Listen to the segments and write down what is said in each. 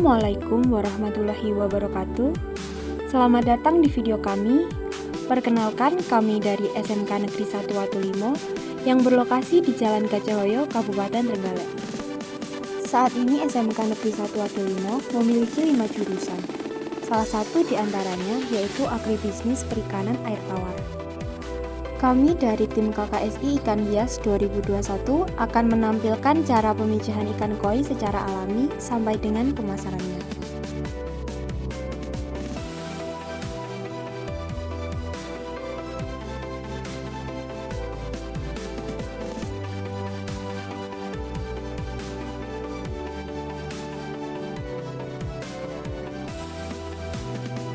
Assalamualaikum warahmatullahi wabarakatuh. Selamat datang di video kami. Perkenalkan, kami dari SMK Negeri 1 Watulimo yang berlokasi di Jalan Gajahhoyo, Kabupaten Trenggalek. Saat ini SMK Negeri 1 Watulimo memiliki 5 jurusan. Salah satu di antaranya yaitu Agribisnis Perikanan Air Tawar. Kami dari tim KKSI Ikan Hias 2021 akan menampilkan cara pemijahan ikan koi secara alami sampai dengan pemasarannya.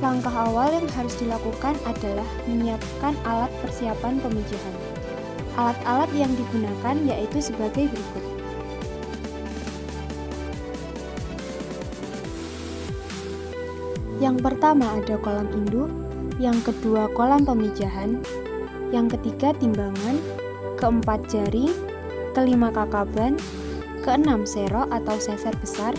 Langkah awal yang harus dilakukan adalah menyiapkan alat persiapan pemijahan. Alat-alat yang digunakan yaitu sebagai berikut. Yang pertama ada kolam induk, yang kedua kolam pemijahan, yang ketiga timbangan, keempat jaring, kelima kakaban, keenam sero atau seser besar,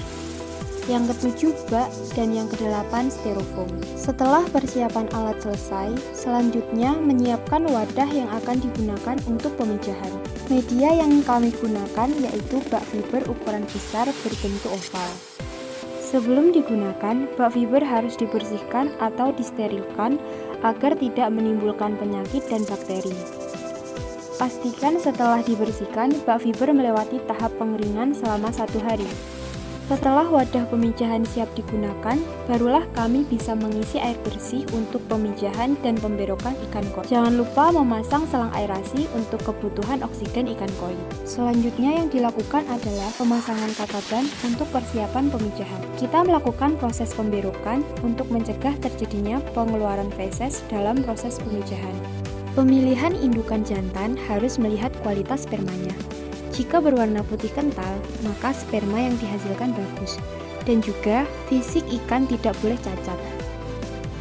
yang ketujuh bak, dan yang kedelapan styrofoam. Setelah persiapan alat selesai, selanjutnya menyiapkan wadah yang akan digunakan untuk pemijahan. Media yang kami gunakan yaitu bak fiber ukuran besar berbentuk oval. Sebelum digunakan, bak fiber harus dibersihkan atau disterilkan agar tidak menimbulkan penyakit dan bakteri. Pastikan setelah dibersihkan, bak fiber melewati tahap pengeringan selama 1 hari. Setelah wadah pemijahan siap digunakan, barulah kami bisa mengisi air bersih untuk pemijahan dan pemberokan ikan koi. Jangan lupa memasang selang aerasi untuk kebutuhan oksigen ikan koi. Selanjutnya yang dilakukan adalah pemasangan kakaban untuk persiapan pemijahan. Kita melakukan proses pemberokan untuk mencegah terjadinya pengeluaran feses dalam proses pemijahan. Pemilihan indukan jantan harus melihat kualitas spermanya. Jika berwarna putih kental, maka sperma yang dihasilkan bagus, dan juga fisik ikan tidak boleh cacat.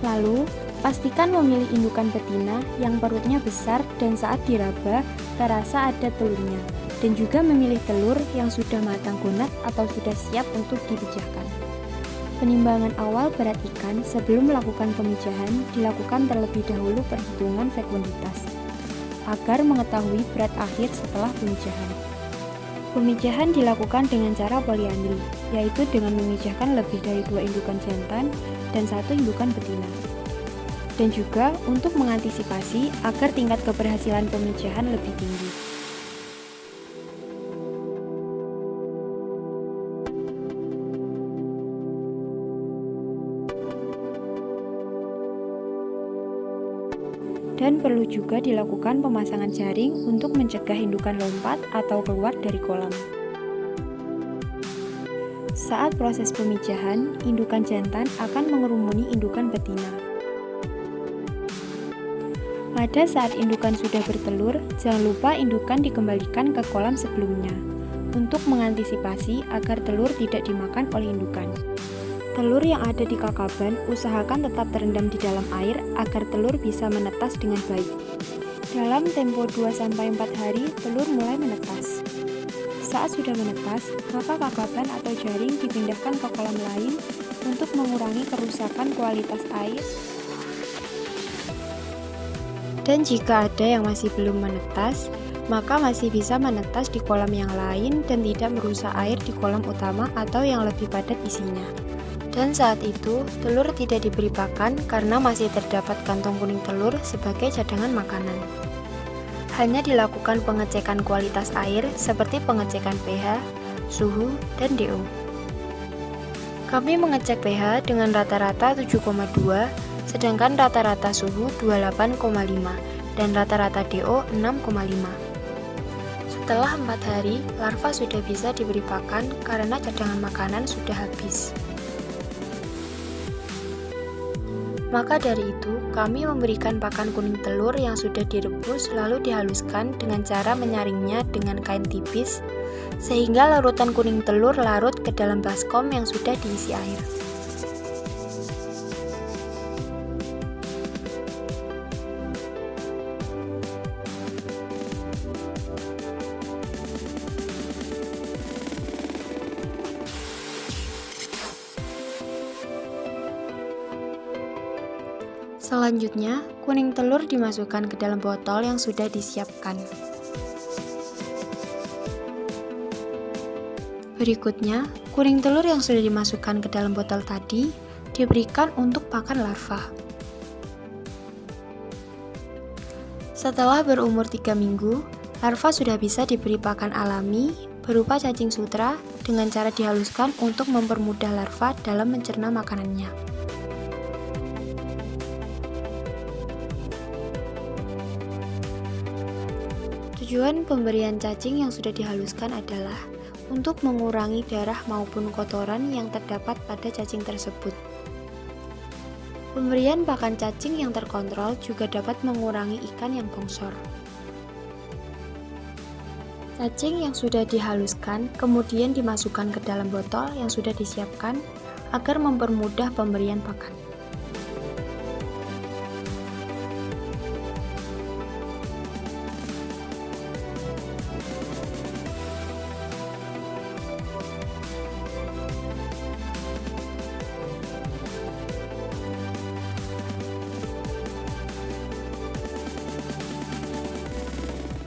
Lalu, pastikan memilih indukan betina yang perutnya besar dan saat diraba terasa ada telurnya, dan juga memilih telur yang sudah matang gonat atau sudah siap untuk dipijahkan. Penimbangan awal berat ikan sebelum melakukan pemijahan dilakukan terlebih dahulu perhitungan fekunditas, agar mengetahui berat akhir setelah pemijahan. Pemijahan dilakukan dengan cara poliandri, yaitu dengan memijahkan lebih dari 2 indukan jantan dan 1 indukan betina. Dan juga untuk mengantisipasi agar tingkat keberhasilan pemijahan lebih tinggi. Dan perlu juga dilakukan pemasangan jaring untuk mencegah indukan lompat atau keluar dari kolam. Saat proses pemijahan, indukan jantan akan mengerumuni indukan betina. Pada saat indukan sudah bertelur, jangan lupa indukan dikembalikan ke kolam sebelumnya untuk mengantisipasi agar telur tidak dimakan oleh indukan. Telur yang ada di kakaban usahakan tetap terendam di dalam air agar telur bisa menetas dengan baik. Dalam tempo 2-4 hari, telur mulai menetas. Saat sudah menetas, maka kakaban atau jaring dipindahkan ke kolam lain untuk mengurangi kerusakan kualitas air. Dan jika ada yang masih belum menetas, maka masih bisa menetas di kolam yang lain dan tidak merusak air di kolam utama atau yang lebih padat isinya. Dan saat itu, telur tidak diberi pakan karena masih terdapat kantong kuning telur sebagai cadangan makanan. Hanya dilakukan pengecekan kualitas air seperti pengecekan pH, suhu, dan DO. Kami mengecek pH dengan rata-rata 7,2, sedangkan rata-rata suhu 28,5, dan rata-rata DO 6,5. Setelah 4 hari, larva sudah bisa diberi pakan karena cadangan makanan sudah habis. Maka dari itu, kami memberikan pakan kuning telur yang sudah direbus lalu dihaluskan dengan cara menyaringnya dengan kain tipis, sehingga larutan kuning telur larut ke dalam baskom yang sudah diisi air. Selanjutnya, kuning telur dimasukkan ke dalam botol yang sudah disiapkan. Berikutnya, kuning telur yang sudah dimasukkan ke dalam botol tadi diberikan untuk pakan larva. Setelah berumur 3 minggu, larva sudah bisa diberi pakan alami berupa cacing sutra dengan cara dihaluskan untuk mempermudah larva dalam mencerna makanannya. Tujuan pemberian cacing yang sudah dihaluskan adalah untuk mengurangi darah maupun kotoran yang terdapat pada cacing tersebut. Pemberian pakan cacing yang terkontrol juga dapat mengurangi ikan yang bongsor. Cacing yang sudah dihaluskan kemudian dimasukkan ke dalam botol yang sudah disiapkan agar mempermudah pemberian pakan.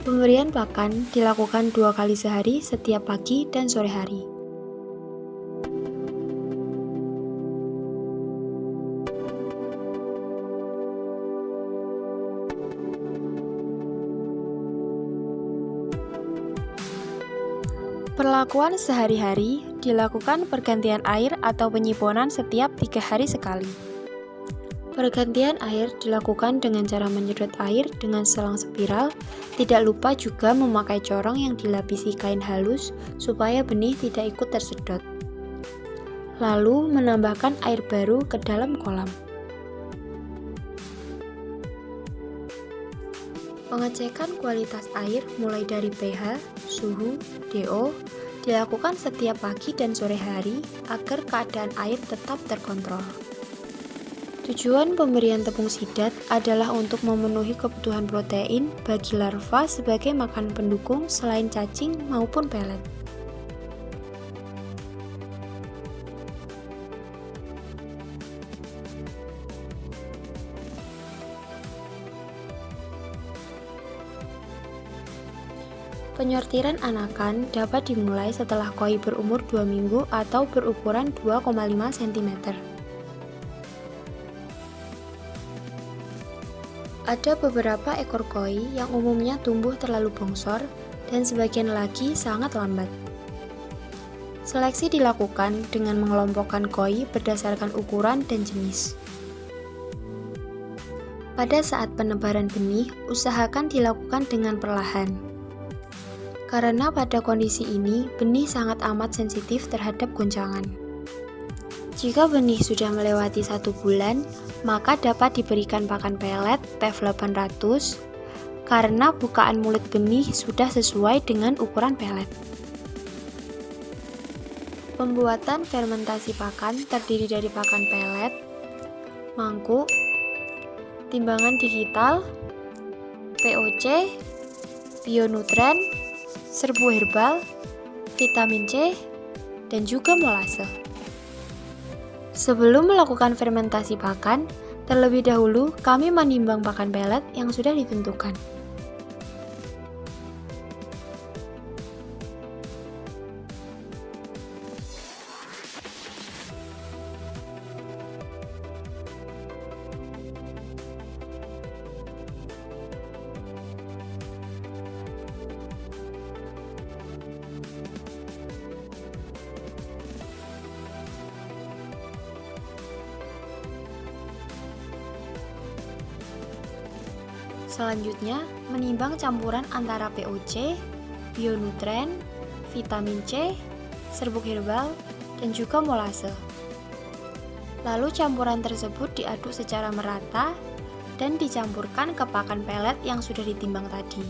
Pemberian pakan dilakukan 2 kali sehari setiap pagi dan sore hari. Perlakuan sehari-hari dilakukan pergantian air atau penyiponan setiap 3 hari sekali. Pergantian air dilakukan dengan cara menyedot air dengan selang spiral, tidak lupa juga memakai corong yang dilapisi kain halus supaya benih tidak ikut tersedot. Lalu menambahkan air baru ke dalam kolam. Pengecekan kualitas air mulai dari pH, suhu, DO dilakukan setiap pagi dan sore hari agar keadaan air tetap terkontrol. Tujuan pemberian tepung sidat adalah untuk memenuhi kebutuhan protein bagi larva sebagai makanan pendukung selain cacing maupun pelet. Penyortiran anakan dapat dimulai setelah koi berumur 2 minggu atau berukuran 2,5 cm. Ada beberapa ekor koi yang umumnya tumbuh terlalu bongsor dan sebagian lagi sangat lambat. Seleksi dilakukan dengan mengelompokkan koi berdasarkan ukuran dan jenis. Pada saat penebaran benih, usahakan dilakukan dengan perlahan. Karena pada kondisi ini, benih sangat amat sensitif terhadap goncangan. Jika benih sudah melewati 1 bulan, maka dapat diberikan pakan pelet PEV 800 karena bukaan mulut benih sudah sesuai dengan ukuran pelet. Pembuatan fermentasi pakan terdiri dari pakan pelet, mangkuk, timbangan digital, POC, bionutren, serbu herbal, vitamin C, dan juga molase. Sebelum melakukan fermentasi pakan, terlebih dahulu kami menimbang pakan pelet yang sudah ditentukan. Selanjutnya, menimbang campuran antara POC, bionutren, vitamin C, serbuk herbal, dan juga molase. Lalu campuran tersebut diaduk secara merata dan dicampurkan ke pakan pelet yang sudah ditimbang tadi.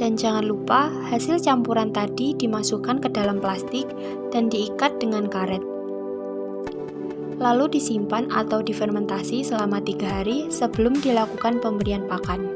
Dan jangan lupa hasil campuran tadi dimasukkan ke dalam plastik dan diikat dengan karet. Lalu disimpan atau difermentasi selama 3 hari sebelum dilakukan pemberian pakan.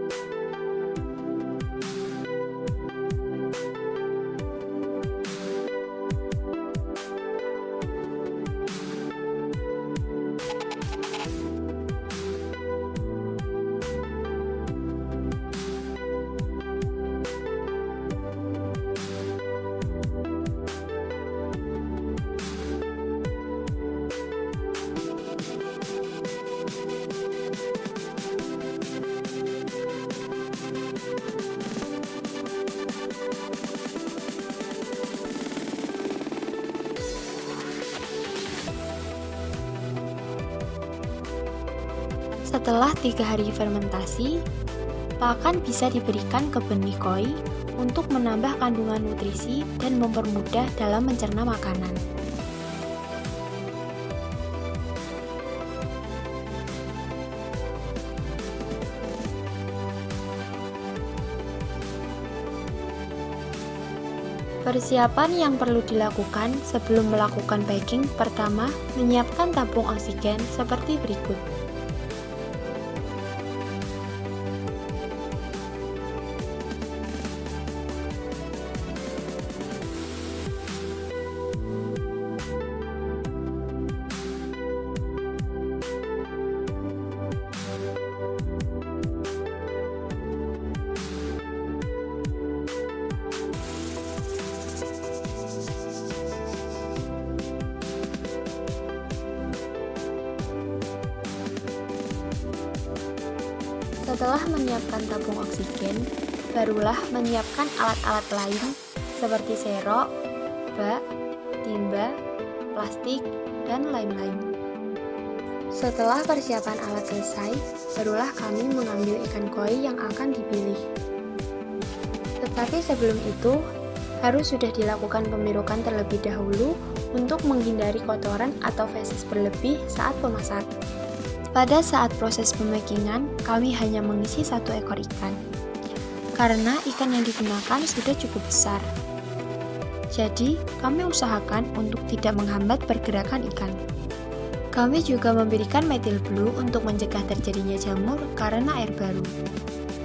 Setelah 3 hari fermentasi, pakan bisa diberikan ke benih koi untuk menambah kandungan nutrisi dan mempermudah dalam mencerna makanan. Persiapan yang perlu dilakukan sebelum melakukan packing, pertama, menyiapkan tabung oksigen seperti berikut. Setelah menyiapkan tabung oksigen, barulah menyiapkan alat-alat lain seperti serok, bak, timba, plastik, dan lain-lain. Setelah persiapan alat selesai, barulah kami mengambil ikan koi yang akan dipilih. Tetapi sebelum itu, harus sudah dilakukan pemirukan terlebih dahulu untuk menghindari kotoran atau feses berlebih saat pemasaran. Pada saat proses pemakingan, kami hanya mengisi 1 ekor ikan, karena ikan yang digunakan sudah cukup besar. Jadi, kami usahakan untuk tidak menghambat pergerakan ikan. Kami juga memberikan methyl blue untuk mencegah terjadinya jamur karena air baru.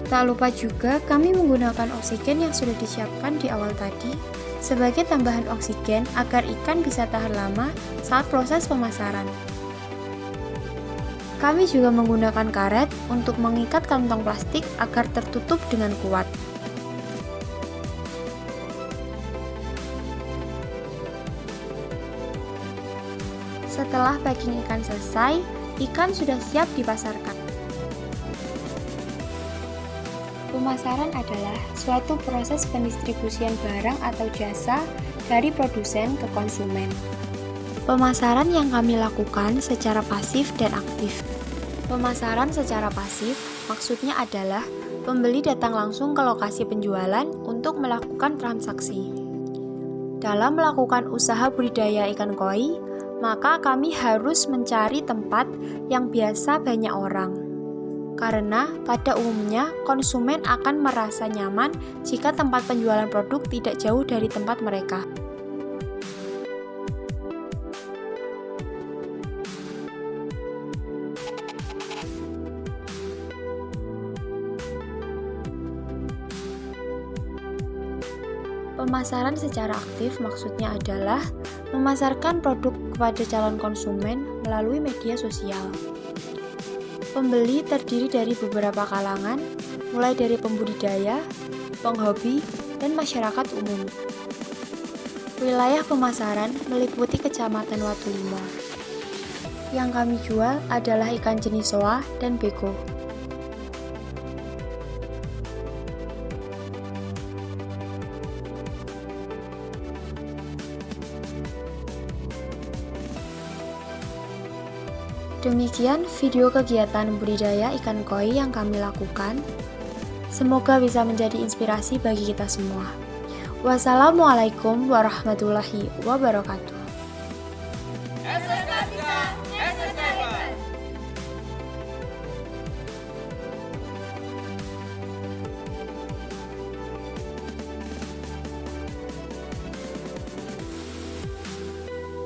Tak lupa juga, kami menggunakan oksigen yang sudah disiapkan di awal tadi sebagai tambahan oksigen agar ikan bisa tahan lama saat proses pemasaran. Kami juga menggunakan karet untuk mengikat kantong plastik agar tertutup dengan kuat. Setelah packing ikan selesai, ikan sudah siap dipasarkan. Pemasaran adalah suatu proses pendistribusian barang atau jasa dari produsen ke konsumen. Pemasaran yang kami lakukan secara pasif dan aktif. Pemasaran secara pasif maksudnya adalah pembeli datang langsung ke lokasi penjualan untuk melakukan transaksi. Dalam melakukan usaha budidaya ikan koi, maka kami harus mencari tempat yang biasa banyak orang. Karena pada umumnya konsumen akan merasa nyaman jika tempat penjualan produk tidak jauh dari tempat mereka. Pemasaran secara aktif maksudnya adalah memasarkan produk kepada calon konsumen melalui media sosial. Pembeli terdiri dari beberapa kalangan, mulai dari pembudidaya, penghobi, dan masyarakat umum. Wilayah pemasaran meliputi Kecamatan Watulimo. Yang kami jual adalah ikan jenis soa dan beko. Demikian video kegiatan budidaya ikan koi yang kami lakukan. Semoga bisa menjadi inspirasi bagi kita semua. Wassalamualaikum warahmatullahi wabarakatuh.